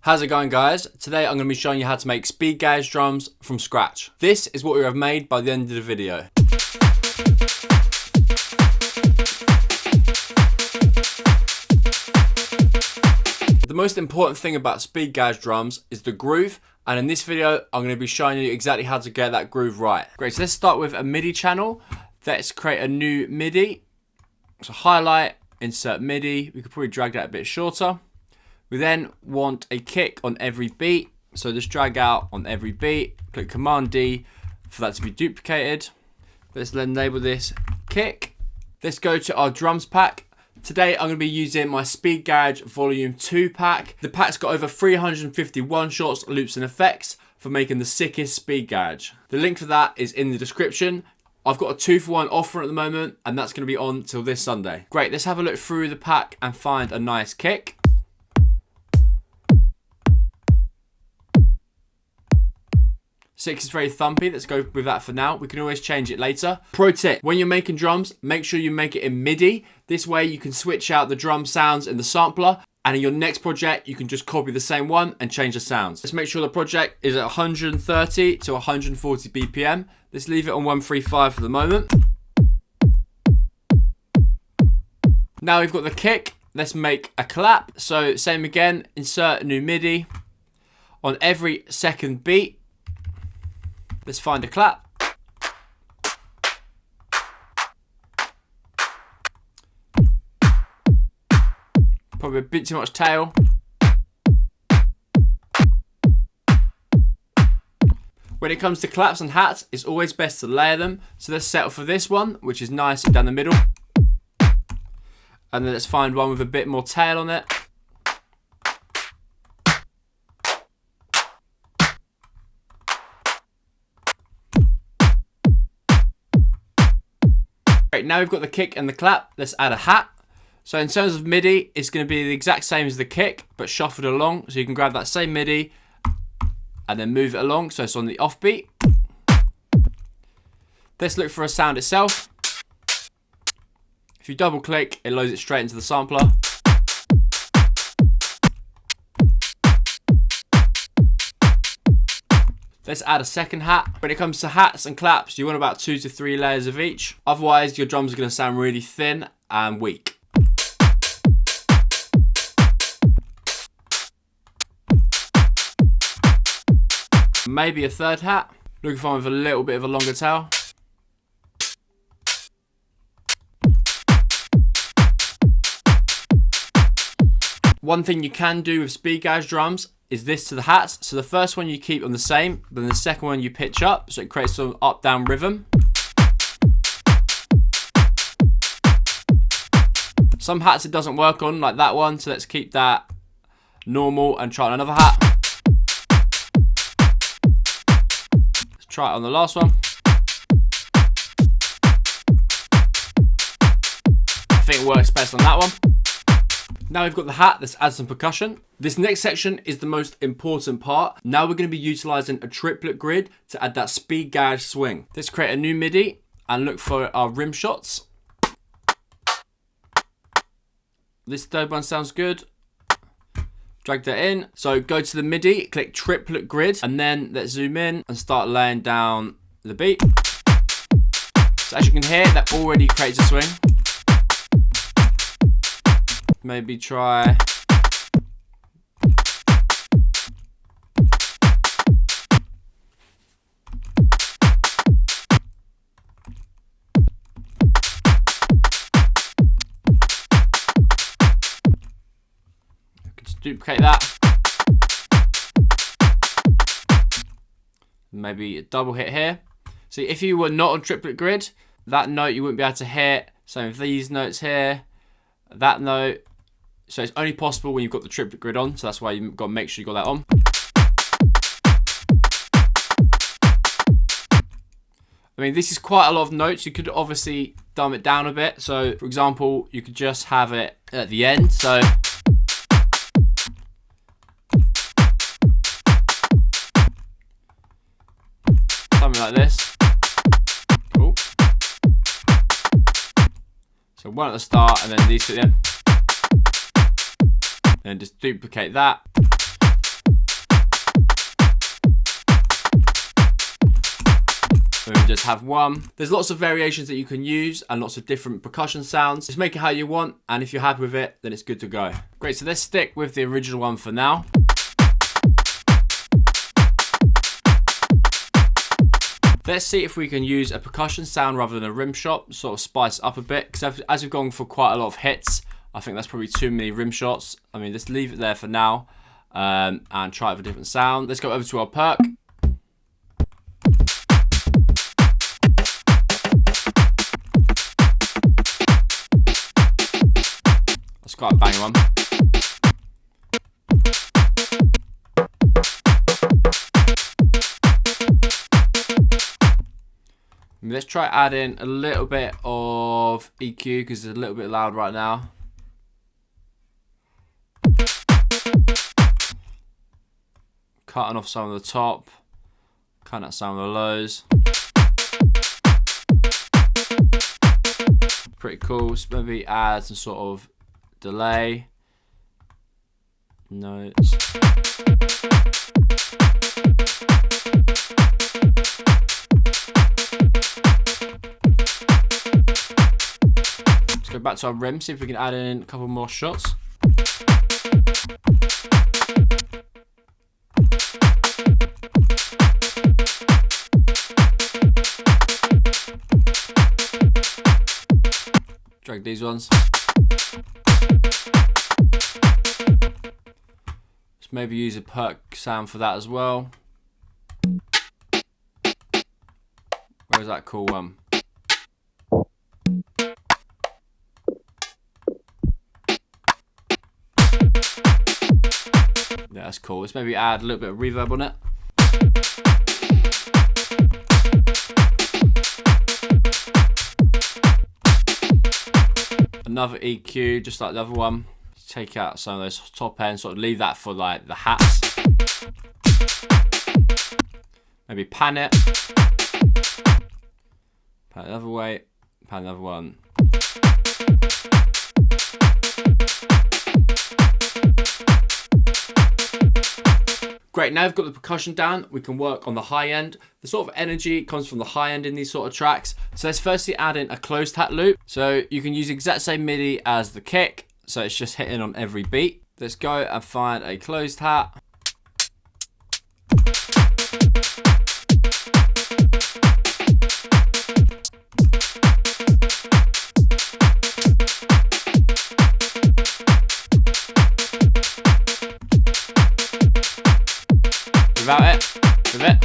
How's it going, guys? Today I'm going to be showing you how to make speed gauge drums from scratch. This is what we have made by the end of the video. The most important thing about speed gauge drums is the groove, and in this video I'm going to be showing you exactly how to get that groove right. Great, so let's start with a MIDI channel. Let's create a new MIDI. So highlight, insert MIDI. We could probably drag that a bit shorter. We then want a kick on every beat. So just drag out on every beat. Click Command D for that to be duplicated. Let's then label this kick. Let's go to our drums pack. Today I'm going to be using my Speed Gauge Volume 2 pack. The pack's got over 350 one-shots, loops and effects for making the sickest speed gauge. The link for that is in the description. I've got a 2-for-1 offer at the moment, and that's going to be on till this Sunday. Great, let's have a look through the pack and find a nice kick. Six is very thumpy. Let's go with that for now. We can always change it later. Pro tip, when you're making drums, make sure you make it in MIDI. This way you can switch out the drum sounds in the sampler, and in your next project, you can just copy the same one and change the sounds. Let's make sure the project is at 130 to 140 BPM. Let's leave it on 135 for the moment. Now we've got the kick. Let's make a clap. So same again, insert a new MIDI. On every second beat, let's find a clap. Probably a bit too much tail. When it comes to claps and hats, it's always best to layer them. So let's settle for this one, which is nice down the middle. And then let's find one with a bit more tail on it. Great, now we've got the kick and the clap, let's add a hat. So in terms of MIDI, it's going to be the exact same as the kick, but shuffled along. So you can grab that same MIDI and then move it along so it's on the offbeat. Let's look for a sound itself. If you double click, it loads it straight into the sampler. Let's add a second hat. When it comes to hats and claps, you want about 2 to 3 layers of each. Otherwise, your drums are going to sound really thin and weak. Maybe a third hat. Looking for one with a little bit of a longer tail. One thing you can do with speed gauge drums is this to the hats. So the first one you keep on the same, then the second one you pitch up, so it creates some up-down rhythm. Some hats it doesn't work on, like that one, so let's keep that normal and try on another hat. Let's try it on the last one. I think it works best on that one. Now we've got the hat, let's add some percussion. This next section is the most important part. Now we're going to be utilizing a triplet grid to add that speed gauge swing. Let's create a new MIDI and look for our rim shots. This third one sounds good. Drag that in. So go to the MIDI, click triplet grid, and then let's zoom in and start laying down the beat. So as you can hear, that already creates a swing. Maybe try just duplicate that. Maybe a double hit here. See, if you were not on triplet grid, that note you wouldn't be able to hit. Same with these notes here, that note. So it's only possible when you've got the triplet grid on, so that's why you've got to make sure you've got that on. I mean, this is quite a lot of notes. You could obviously dumb it down a bit. So, for example, you could just have it at the end. So, something like this. Cool. So one at the start and then these at the end. And just duplicate that. just have one. There's lots of variations that you can use and lots of different percussion sounds. Just make it how you want, and if you're happy with it, then it's good to go. Great, so let's stick with the original one for now. Let's see if we can use a percussion sound rather than a rim shot, sort of spice up a bit, because as we've gone for quite a lot of hits, I think that's probably too many rim shots. I mean, let's leave it there for now and try it with a different sound. Let's go over to our perk. That's quite a banger one. Let's try adding a little bit of EQ because it's a little bit loud right now. Cutting off some of the top, cutting out some of the lows. Pretty cool. So maybe add some sort of delay. Notes. Let's go back to our rim, see if we can add in a couple more shots. Drag these ones. Let's maybe use a perk sound for that as well. Where's that cool one? Yeah, that's cool. Let's maybe add a little bit of reverb on it. Another EQ, just like the other one. Take out some of those top ends, sort of leave that for like the hats. Maybe pan it. Pan it the other way. Pan the other one. Great, now we've got the percussion down, we can work on the high end. The sort of energy comes from the high end in these sort of tracks. So let's firstly add in a closed hat loop. So you can use the exact same MIDI as the kick, so it's just hitting on every beat. Let's go and find a closed hat. Without it, with it.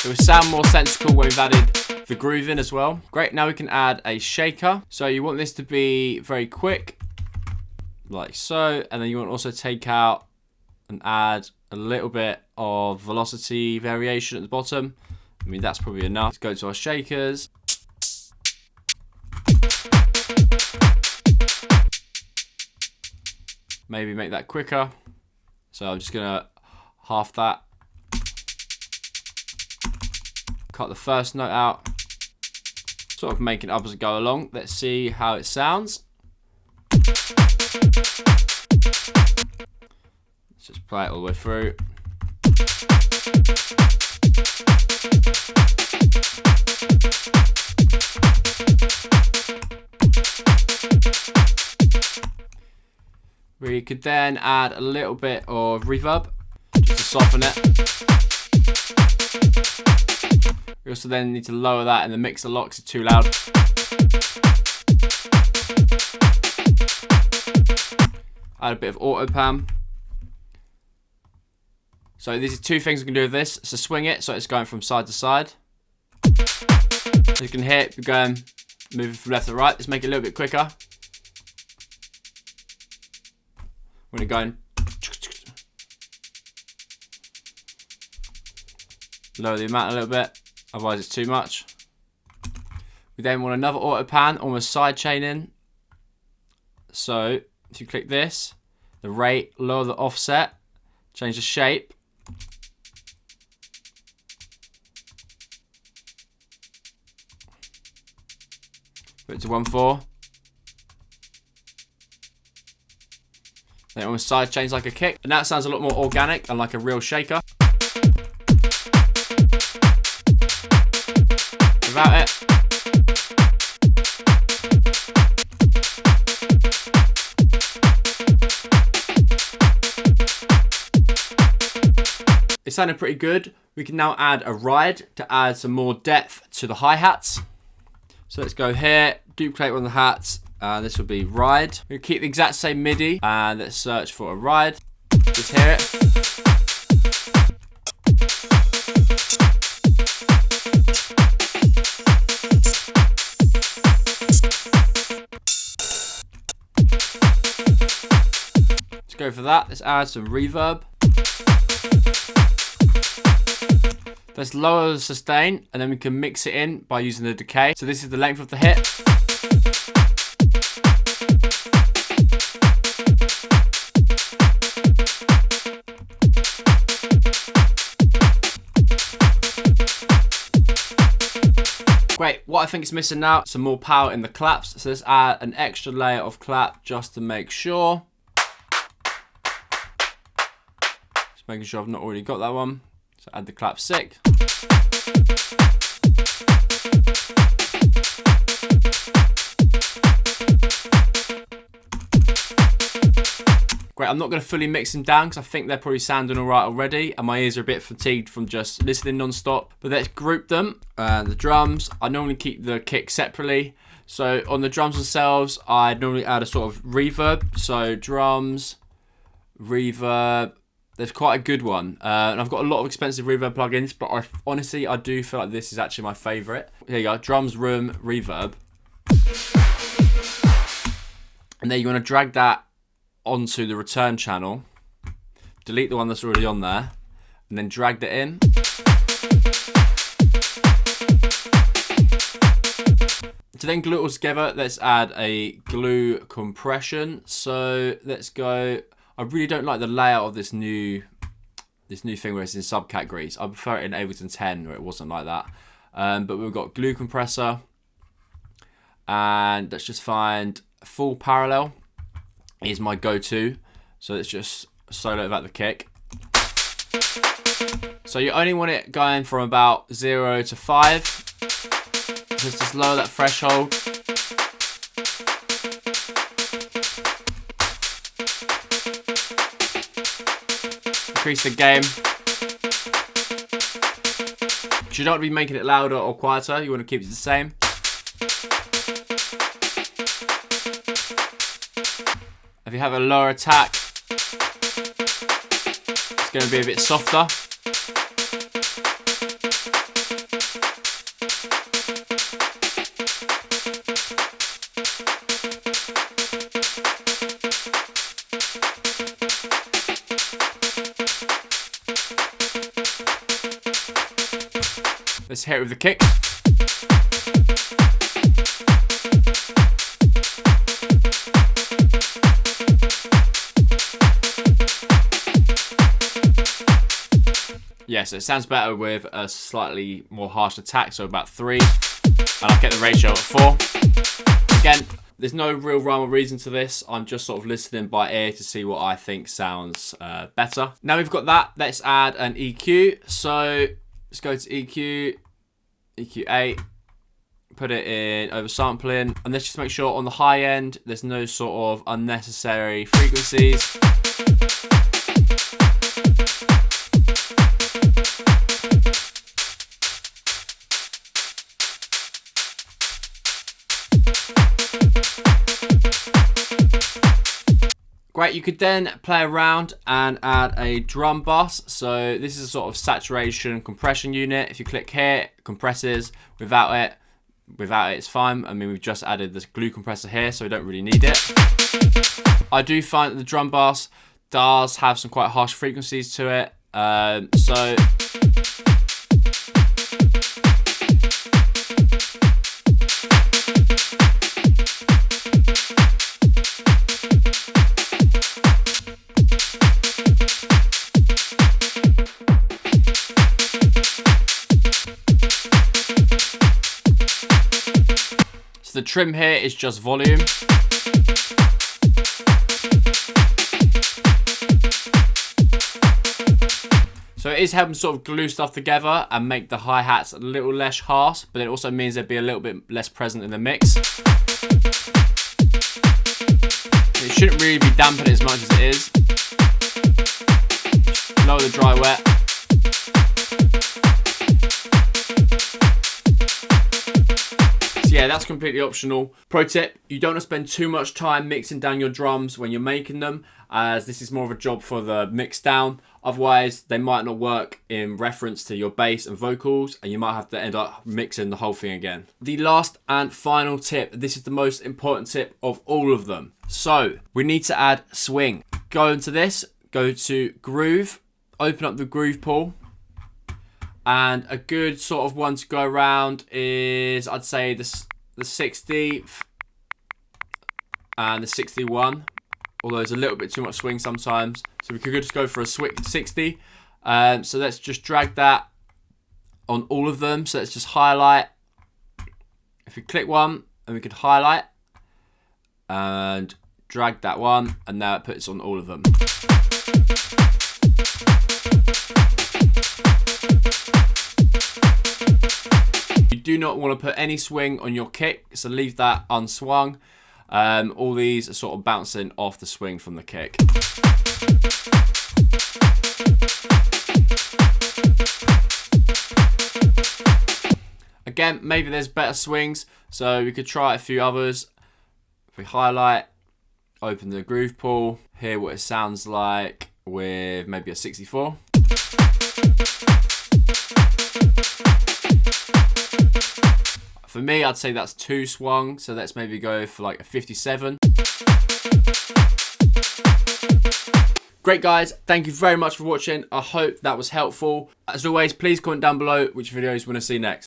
It will sound more sensible when we've added the groove in as well. Great, now we can add a shaker. So you want this to be very quick, like so, and then you want to also take out and add a little bit of velocity variation at the bottom. I mean, that's probably enough. Let's go to our shakers. Maybe make that quicker. So I'm just gonna half that. Cut the first note out. Sort of making it up as I go along. Let's see how it sounds. Let's just play it all the way through. We could then add a little bit of reverb just to soften it. We also then need to lower that in the mixer locks, it's too loud. Add a bit of auto pan. So these are two things we can do with this. So swing it so it's going from side to side. As you can hear it going, moving from left to right. Let's make it a little bit quicker. When you're going, lower the amount a little bit, otherwise it's too much. We then want another auto pan, almost side chaining. So if you click this, the rate, lower the offset, change the shape. Put it to 1/4. Then almost side chains like a kick. And that sounds a lot more organic and like a real shaker. without it. It sounded pretty good. We can now add a ride to add some more depth to the hi-hats. So let's go here, duplicate one of the hats, and this will be ride. We'll keep the exact same MIDI, and let's search for a ride. Just hear it. Let's go for that. Let's add some reverb. Let's lower the sustain, and then we can mix it in by using the decay. So this is the length of the hit. Great, what I think is missing now, some more power in the claps. So let's add an extra layer of clap just to make sure. Just making sure I've not already got that one. So add the clap sick. Great, I'm not going to fully mix them down because I think they're probably sounding alright already and my ears are a bit fatigued from just listening non-stop. But let's group them. The drums, I normally keep the kick separately. So on the drums themselves, I normally add a sort of reverb. So drums, reverb. There's quite a good one, and I've got a lot of expensive reverb plugins, but honestly, I do feel like this is actually my favorite. Here you go, drums, room, reverb. And then you want to drag that onto the return channel, delete the one that's already on there, and then drag that in. To then glue it all together, let's add a glue compression. So let's go. I really don't like the layout of this new thing where it's in subcategories. I prefer it in Ableton 10 where it wasn't like that. But we've got glue compressor, and let's just find full parallel is my go-to. So let's just solo without the kick. So you only want it going from about 0 to 5. So let's just lower that threshold. Increase the gain. You don't want to be making it louder or quieter, you want to keep it the same. If you have a lower attack, it's going to be a bit softer. Let's hit it with the kick. Yes, it sounds better with a slightly more harsh attack, so about 3. And I'll get the ratio at 4. Again, there's no real rhyme or reason to this. I'm just sort of listening by ear to see what I think sounds better. Now we've got that, let's add an EQ. So let's go to EQ, EQ8, put it in oversampling, and let's just make sure on the high end there's no sort of unnecessary frequencies. Great, you could then play around and add a drum bus. So this is a sort of saturation compression unit. If you click here, it compresses. Without it, it's fine. I mean, we've just added this glue compressor here, so we don't really need it. I do find that the drum bus does have some quite harsh frequencies to it. So the trim here is just volume. So it is helping sort of glue stuff together and make the hi-hats a little less harsh, but it also means they'd be a little bit less present in the mix. It shouldn't really be dampened as much as it is. Lower the dry wet. So yeah, that's completely optional. Pro tip, you don't want to spend too much time mixing down your drums when you're making them, as this is more of a job for the mix down. Otherwise, they might not work in reference to your bass and vocals, and you might have to end up mixing the whole thing again. The last and final tip, this is the most important tip of all of them. So, we need to add swing. Go into this, go to groove, open up the groove pool, and a good sort of one to go around is, I'd say, the 60 and the 61. Although there's a little bit too much swing sometimes. So we could just go for a 60. So let's just drag that on all of them. So let's just highlight. If we click one, and we could highlight. And drag that one. And now it puts on all of them. You do not want to put any swing on your kick. So leave that unswung. All these are sort of bouncing off the swing from the kick. Again, maybe there's better swings, so we could try a few others. If we highlight, open the groove pool, hear what it sounds like with maybe a 64. For me, I'd say that's too swung, so let's maybe go for like a 57. Great guys, thank you very much for watching. I hope that was helpful. As always, please comment down below which videos you want to see next.